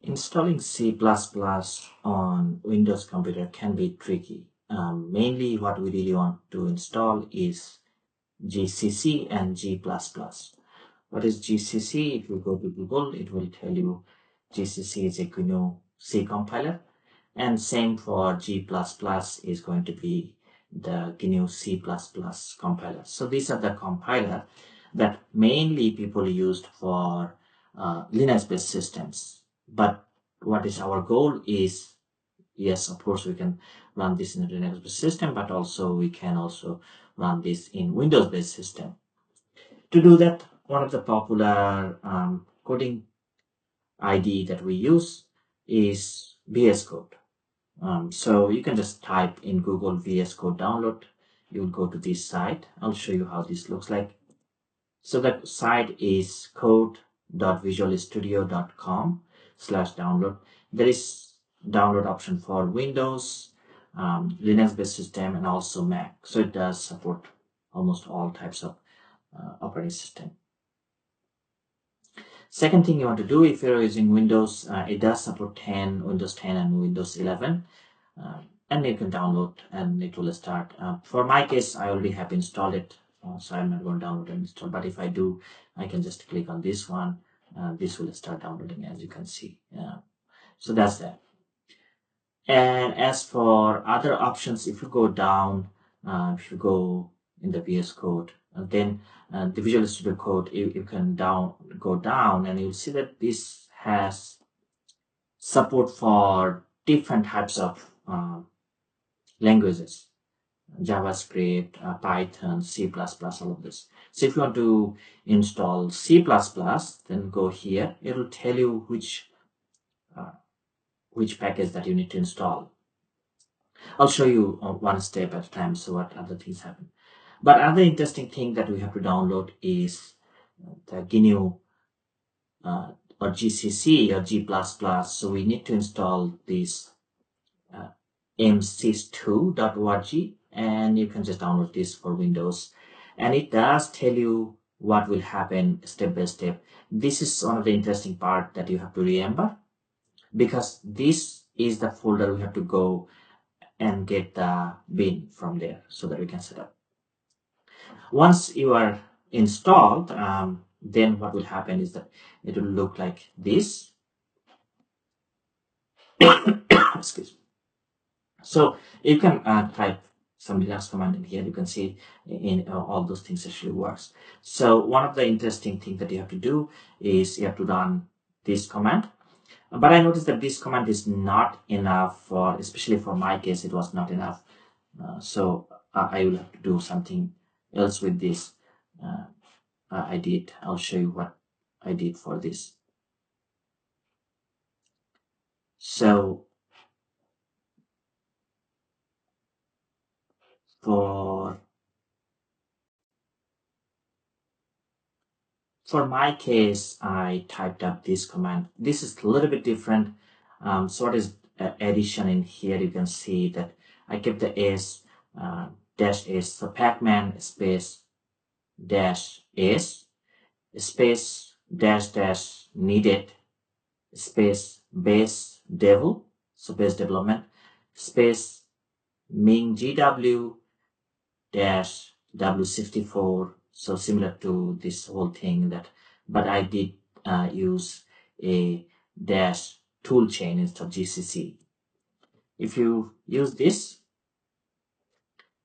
Installing C++ on Windows computer can be tricky. Mainly what we really want to install is GCC and G++. What is GCC? If you go to Google, it will tell you GCC is a GNU C compiler, and same for G++ is going to be the GNU C++ compiler. So these are the compiler that mainly people used for Linux-based systems. But what is our goal is, yes, of course, we can run this in a Linux-based system, but also we can also run this in Windows-based system. To do that, one of the popular coding IDE that we use is VS Code. So you can just type in Google VS Code download. You'll go to this site. I'll show you how this looks like. So the site is code.visualstudio.com/download. There is download option for Windows, Linux-based system, and also Mac. So it does support almost all types of operating system. Second thing you want to do if you're using Windows, it does support Windows 10 and Windows 11. And you can download and it will start. For my case, I already have installed it, so I'm not going to download and install. But if I do, I can just click on this one. This will start downloading, as you can see. So that's that. And as for other options, if you go down, if you go in the VS Code, then the Visual Studio Code, you can go down and you'll see that this has support for different types of languages: JavaScript, Python, C++, all of this. So if you want to install C++, then go here. It will tell you which package that you need to install. I'll show you one step at a time, so what other things happen. But another interesting thing that we have to download is the GNU or GCC or G++. So we need to install this msys2.org, and you can just download this for Windows. And it does tell you what will happen step by step. This is one of the interesting part that you have to remember, because this is the folder we have to go and get the bin from there so that we can set up. Once you are installed, then what will happen is that it will look like this. Excuse me. So you can type some Linux command in here. You can see in all those things actually works. So one of the interesting things that you have to do is you have to run this command. But I noticed that this command is not enough for, especially for my case, it was not enough. So I will have to do something else with this. I'll show you what I did for this. So for my case, I typed up this command. This is a little bit different. So what is addition in here? You can see that I kept the S dash S. So pacman space dash S space dash needed space base devil. So base development space Ming GW dash W64. So similar to this whole thing that, but I did use a dash tool chain instead of GCC. If you use this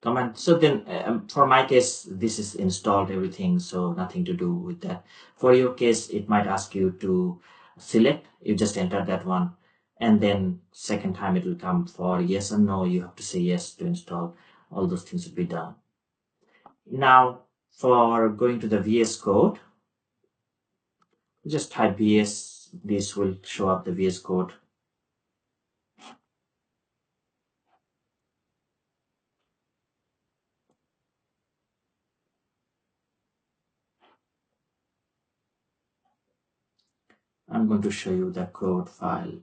command, so then for my case, this is installed everything, so nothing to do with that. For your case, it might ask you to select, you just enter that one, and then second time it will come for yes or no. You have to say yes to install. All those things will be done. Now, for going to the VS Code, just type VS. This will show up the VS Code. I'm going to show you the code file.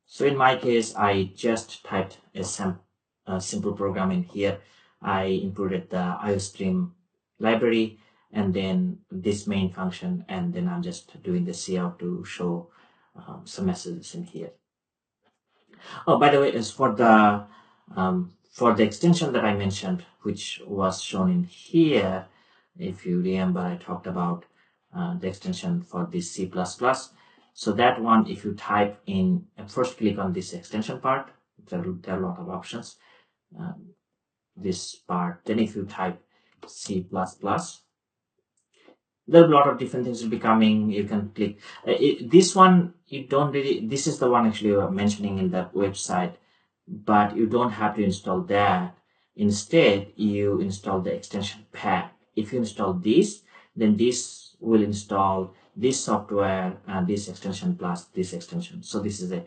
So in my case, I just typed a simple program in here. I included the IOStream library, and then this main function, and then I'm just doing the cout to show some messages in here. Oh, by the way, as for the extension that I mentioned, which was shown in here, if you remember, I talked about the extension for this C++. So that one, if you type in, first click on this extension part, there are a lot of options. This part, then if you type C++, there are a lot of different things will be coming. You can click this one. You don't really, this is the one actually you're mentioning in the website, but you don't have to install that. Instead, you install the extension pack. If you install this, then this will install this software and this extension plus this extension. So this is a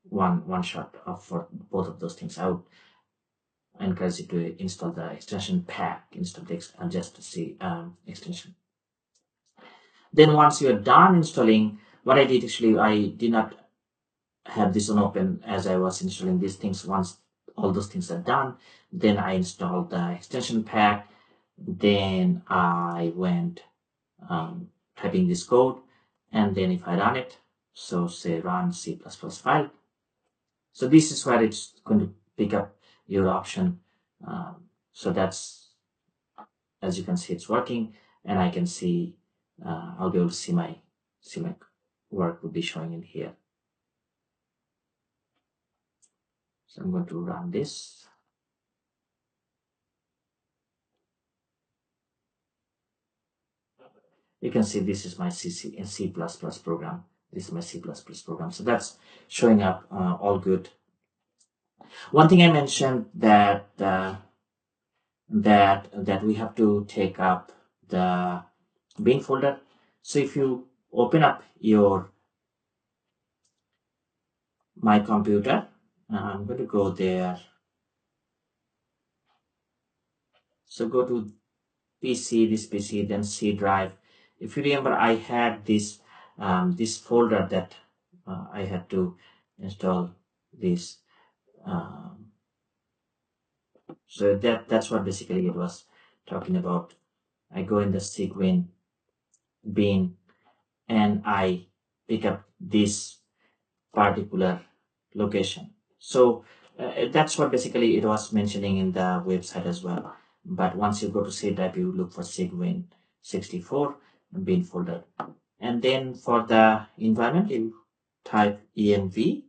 one shot for both of those things. I would encourage you to install the extension pack instead of just the extension. Then once you're done installing, what I did actually, I did not have this one open as I was installing these things. Once all those things are done, then I installed the extension pack. Then I went typing this code, and then if I run it, so say run C++ file. So this is where it's going to pick up your option. So that's, as you can see, it's working, and I can see I'll be able to see my work will be showing in here. So I'm going to run this. You can see this is my C program. This is my C program. So that's showing up all good. One thing I mentioned that that we have to take up the bin folder. So if you open up your my computer, I'm going to go there. So go to PC, this PC, then C drive. If you remember, I had this this folder that I had to install this. So that's what basically it was talking about. I go in the Segwin bin and I pick up this particular location. So that's what basically it was mentioning in the website as well. But once you go to C drive, you look for Segwin 64 bin folder. And then for the environment, you type env.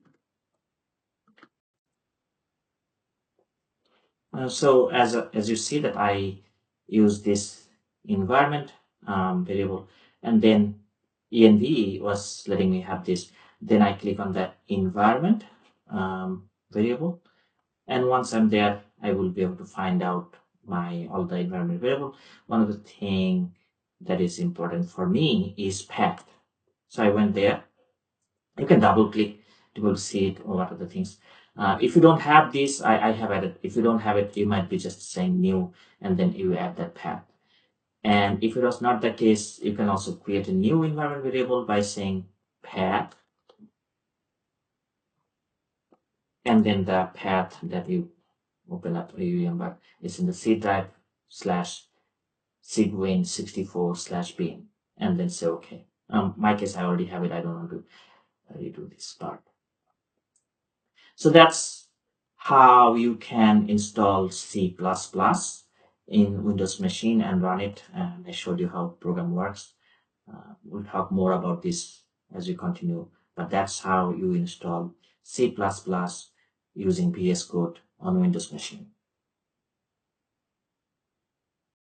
So as you see that I use this environment variable, and then env was letting me have this. Then I click on that environment variable, and once I'm there, I will be able to find out all the environment variable. One of the thing that is important for me is path. So I went there. You can double click to be able to see it or what are the things. If you don't have this, I have added. If you don't have it, you might be just saying new and then you add that path. And if it was not the case, you can also create a new environment variable by saying path and then the path that you open up, you remember, is in the C drive / Segwin 64 / bin, and then say OK. My case, I already have it. I don't want to redo this part. So that's how you can install C++ in Windows machine and run it. And I showed you how program works. We'll talk more about this as we continue, but that's how you install C++ using VS Code on Windows machine.